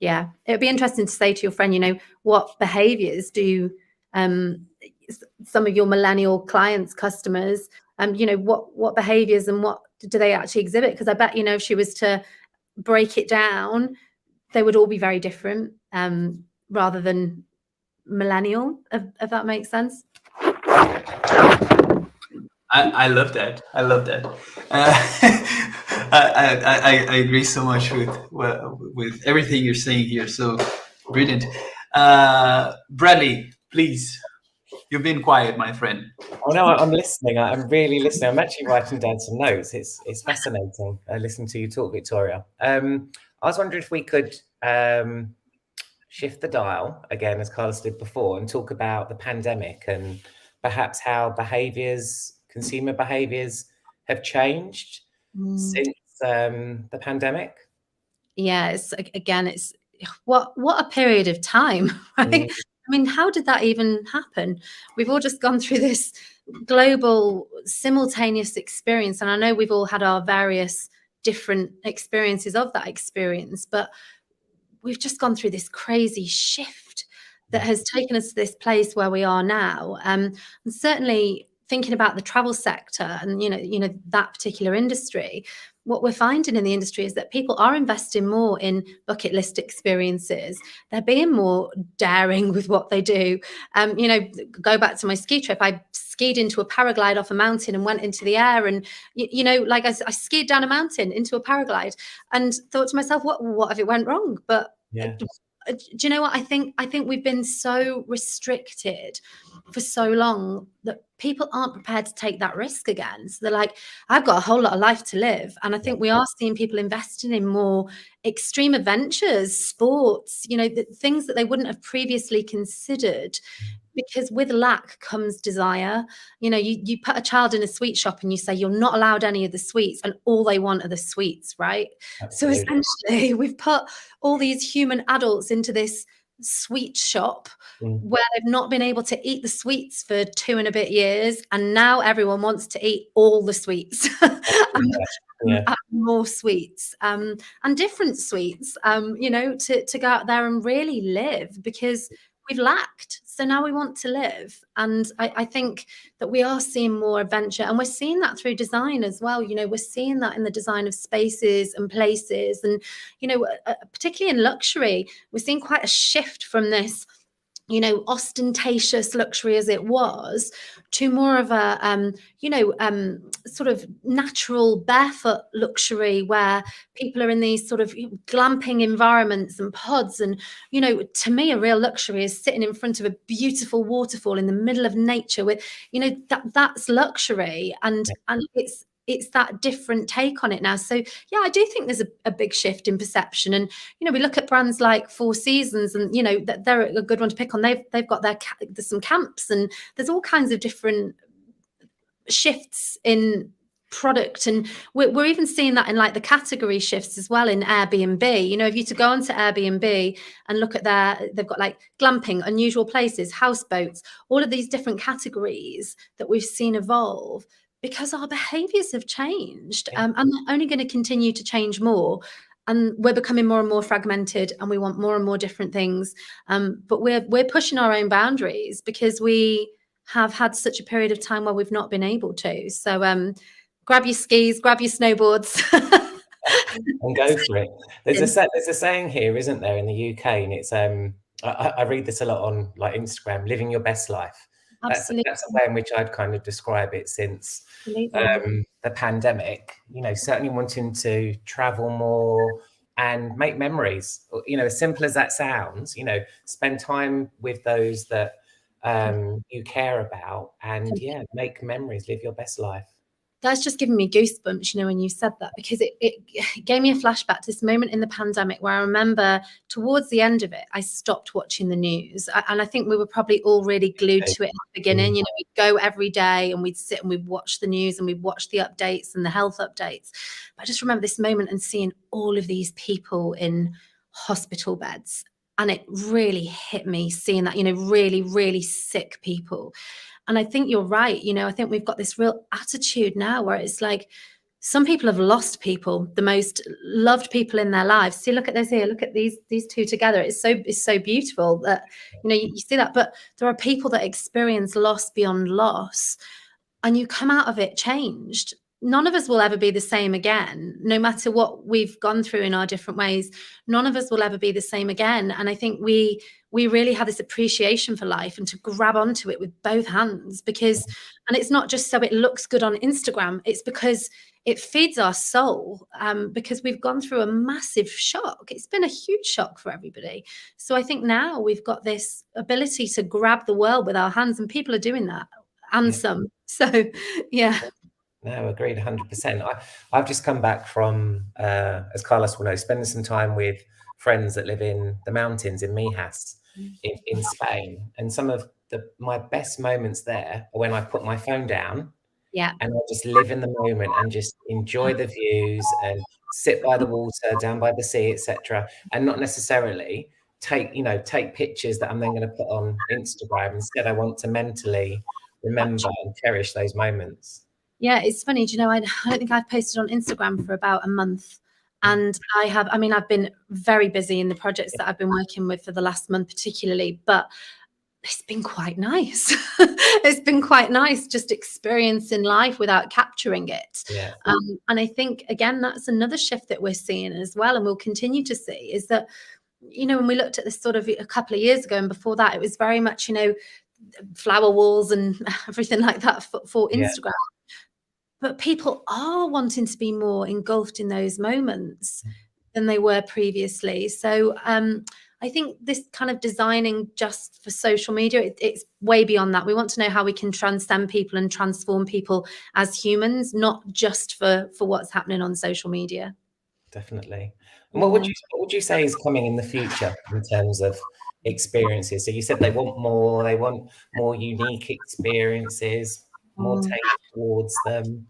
yeah, it would be interesting to say to your friend, what behaviors do some of your millennial clients, customers, what behaviors and what do they actually exhibit? Because I bet, if she was to break it down, they would all be very different, rather than millennial, if that makes sense. I love that. I agree so much with everything you're saying here. So brilliant. Bradley, please. You've been quiet, my friend. Oh no, I'm listening. I'm really listening. I'm actually writing down some notes. It's fascinating listening to you talk, Victoria. I was wondering if we could shift the dial again, as Carlos did before, and talk about the pandemic and perhaps how consumer behaviors have changed since the pandemic. Yeah, it's what a period of time, right? I mean, how did that even happen? We've all just gone through this global simultaneous experience, and I know we've all had our various different experiences of that experience, but we've just gone through this crazy shift that has taken us to this place where we are now. And certainly thinking about the travel sector and, that particular industry, what we're finding in the industry is that people are investing more in bucket list experiences. They're being more daring with what they do. Go back to my ski trip. I skied into a paraglide off a mountain and went into the air, and I skied down a mountain into a paraglide and thought to myself, what if it went wrong? But yeah. Do you know what I think we've been so restricted for so long that people aren't prepared to take that risk again. So they're like, I've got a whole lot of life to live. And I think we are seeing people investing in more extreme adventures, sports, the things that they wouldn't have previously considered. Because with lack comes desire. You put a child in a sweet shop and you say you're not allowed any of the sweets, and all they want are the sweets, right? Absolutely. So essentially we've put all these human adults into this sweet shop where they've not been able to eat the sweets for 2 and a bit years, and now everyone wants to eat all the sweets. And more sweets, and different sweets, to go out there and really live, because we've lacked. So now we want to live. And I think that we are seeing more adventure, and we're seeing that through design as well. We're seeing that in the design of spaces and places, and, particularly in luxury, we're seeing quite a shift from this, ostentatious luxury as it was, to more of a, sort of natural barefoot luxury, where people are in these sort of glamping environments and pods. And, to me, a real luxury is sitting in front of a beautiful waterfall in the middle of nature with, that's luxury. And it's that different take on it now. So yeah, I do think there's a big shift in perception. And we look at brands like Four Seasons, and they're a good one to pick on. They've got there's some camps, and there's all kinds of different shifts in product. And we're even seeing that in like the category shifts as well in Airbnb. You know, if you to go onto Airbnb and look at they've got like glamping, unusual places, houseboats, all of these different categories that we've seen evolve because our behaviors have changed, and they're only going to continue to change more. And we're becoming more and more fragmented, and we want more and more different things. But we're pushing our own boundaries because we have had such a period of time where we've not been able to. So grab your skis, grab your snowboards, and go for it. There's a saying here, isn't there, in the UK, and it's I read this a lot on like Instagram: living your best life. Absolutely. That's a way in which I'd kind of describe it since the pandemic. You know, certainly wanting to travel more and make memories. You know, as simple as that sounds. You know, spend time with those that you care about, and make memories. Live your best life. That's just given me goosebumps, you know, when you said that, because it gave me a flashback to this moment in the pandemic where I remember towards the end of it, I stopped watching the news. And I think we were probably all really glued to it at the beginning. You know, we'd go every day and we'd sit and we'd watch the news and we'd watch the updates and the health updates. But I just remember this moment and seeing all of these people in hospital beds. And it really hit me seeing that, you know, really, really sick people. And I think you're right. You know, I think we've got this real attitude now where it's like some people have lost people, the most loved people in their lives. See, look at this here. Look at these two together. It's so beautiful that, you know, you see that. But there are people that experience loss beyond loss, and you come out of it changed. None of us will ever be the same again, no matter what we've gone through in our different ways. None of us will ever be the same again. And I think we really have this appreciation for life and to grab onto it with both hands, because, and it's not just so it looks good on Instagram, it's because it feeds our soul, because we've gone through a massive shock. It's been a huge shock for everybody. So I think now we've got this ability to grab the world with our hands, and people are doing that, and some. So, yeah. No, agreed 100%. I've just come back from, as Carlos will know, spending some time with friends that live in the mountains in Mijas in Spain. And some of my best moments there are when I put my phone down and I just live in the moment and just enjoy the views and sit by the water, down by the sea, etc. And not necessarily take pictures that I'm then going to put on Instagram. Instead, I want to mentally remember and cherish those moments. Yeah, it's funny. Do you know, I don't think I've posted on Instagram for about a month. And I've been very busy in the projects that I've been working with for the last month particularly, but it's been quite nice. It's been quite nice just experiencing life without capturing it. Yeah. And I think, again, that's another shift that we're seeing as well, and we'll continue to see, is that, you know, when we looked at this sort of a couple of years ago, and before that, it was very much, you know, flower walls and everything like that for Instagram. But people are wanting to be more engulfed in those moments than they were previously. So I think this kind of designing just for social media, it's way beyond that. We want to know how we can transcend people and transform people as humans, not just for what's happening on social media. Definitely. And what would you say is coming in the future in terms of experiences? So you said they want more unique experiences, more tailored towards them.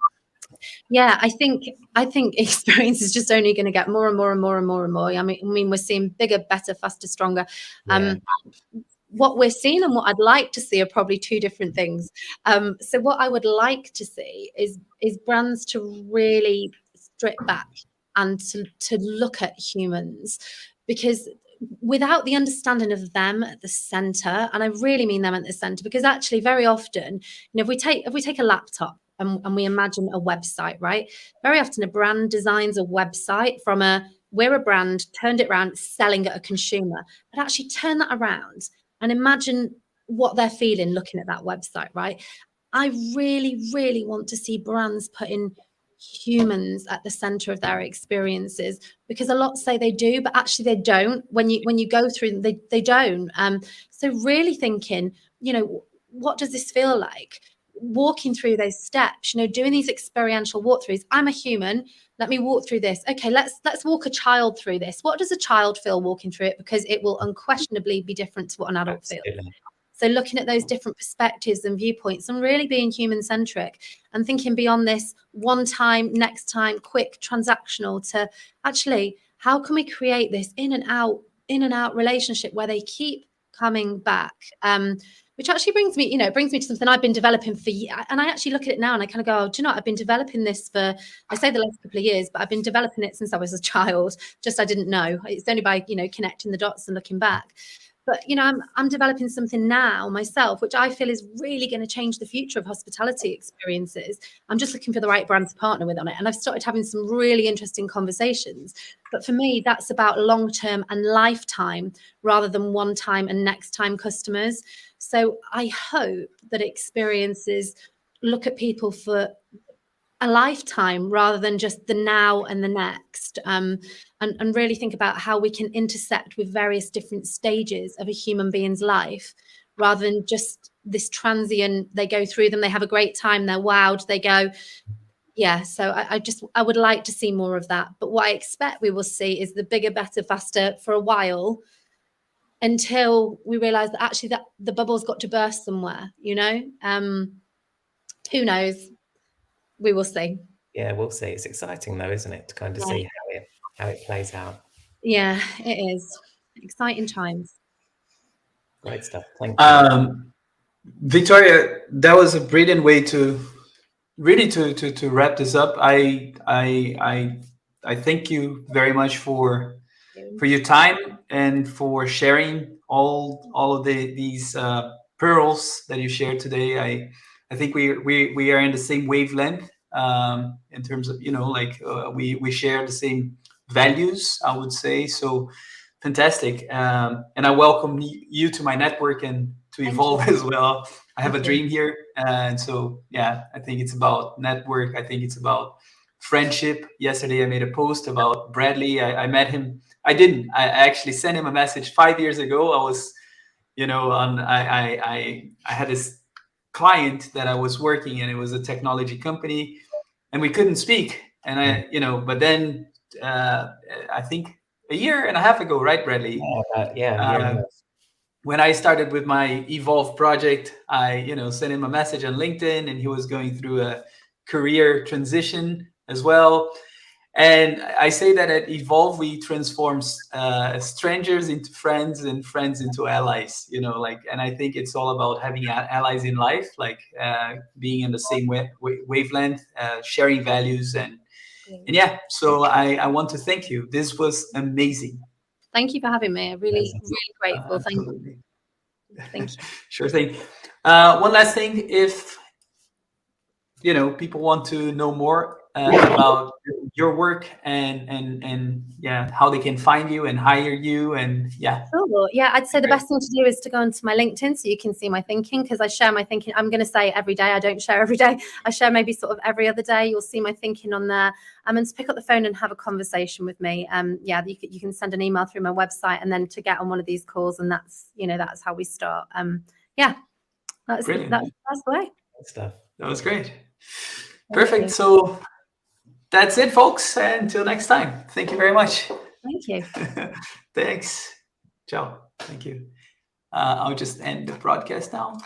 Yeah, I think experience is just only going to get more and more and more and more and more. I mean, we're seeing bigger, better, faster, stronger. What we're seeing and what I'd like to see are probably two different things. So what I would like to see is brands to really strip back and to look at humans, because without the understanding of them at the center, and I really mean them at the center, because actually very often, you know, if we take a laptop and we imagine a website, right? Very often a brand designs a website from we're a brand, turned it around, selling at a consumer, but actually turn that around and imagine what they're feeling looking at that website, right? I really, really want to see brands putting humans at the center of their experiences, because a lot say they do, but actually they don't. When you go through them, they don't. So really thinking, you know, what does this feel like? Walking through those steps, you know, doing these experiential walkthroughs. I'm a human. Let me walk through this. Okay, let's walk a child through this. What does a child feel walking through it? Because it will unquestionably be different to what an adult feels. So looking at those different perspectives and viewpoints and really being human centric and thinking beyond this one time, next time, quick transactional to actually, how can we create this in and out relationship where they keep coming back? Which actually brings me to something I've been developing for years. And I actually look at it now and I kind of go, oh, do you know what? I've been developing this for, I say the last couple of years, but I've been developing it since I was a child. Just I didn't know. It's only by, connecting the dots and looking back. But, I'm developing something now myself, which I feel is really going to change the future of hospitality experiences. I'm just looking for the right brand to partner with on it. And I've started having some really interesting conversations. But for me, that's about long-term and lifetime rather than one-time and next-time customers. So I hope that experiences look at people for a lifetime rather than just the now and the next, and really think about how we can intersect with various different stages of a human being's life rather than just this transient, they go through them, they have a great time, they're wowed, they go. Yeah, so I would like to see more of that. But what I expect we will see is the bigger, better, faster for a while, until we realize that actually that the bubble's got to burst somewhere, who knows? We will see. Yeah, we'll see. It's exciting though, isn't it, to kind of see how it plays out. Yeah, it is. Exciting times. Great stuff. Thank you. Victoria, that was a brilliant way to really to wrap this up. I thank you very much for your time and for sharing all of these pearls that you shared today. I think we are in the same wavelength in terms of we share the same values, I would say. So fantastic, and I welcome you to my network and to Evolve as well. I have a dream here, and so yeah, I think it's about network. I think it's about friendship. Yesterday I made a post about Bradley. I met him. I actually sent him a message 5 years ago. I was, I had this client that I was working, and it was a technology company, and we couldn't speak. And but then I think a year and a half ago, right, Bradley? When I started with my Evolve project, I sent him a message on LinkedIn, and he was going through a career transition as well. And I say that at Evolve, we transform strangers into friends and friends into allies, and I think it's all about having allies in life, being in the same wavelength, sharing values. And yeah, so I want to thank you. This was amazing. Thank you for having me. I'm really grateful. Thank you. Thank you. Sure thing. One last thing, if people want to know more about your work and how they can find you and hire you, and Cool. Yeah, I'd say the best thing to do is to go onto my LinkedIn so you can see my thinking, because I share my thinking. I'm going to say every day. I don't share every day. I share maybe sort of every other day. You'll see my thinking on there. And to pick up the phone and have a conversation with me. You can send an email through my website, and then to get on one of these calls, and that's how we start. That's the way. Good stuff. That was great. Perfect. So that's it, folks. Until next time. Thank you very much. Thank you. Thanks. Ciao. Thank you. I'll just end the broadcast now.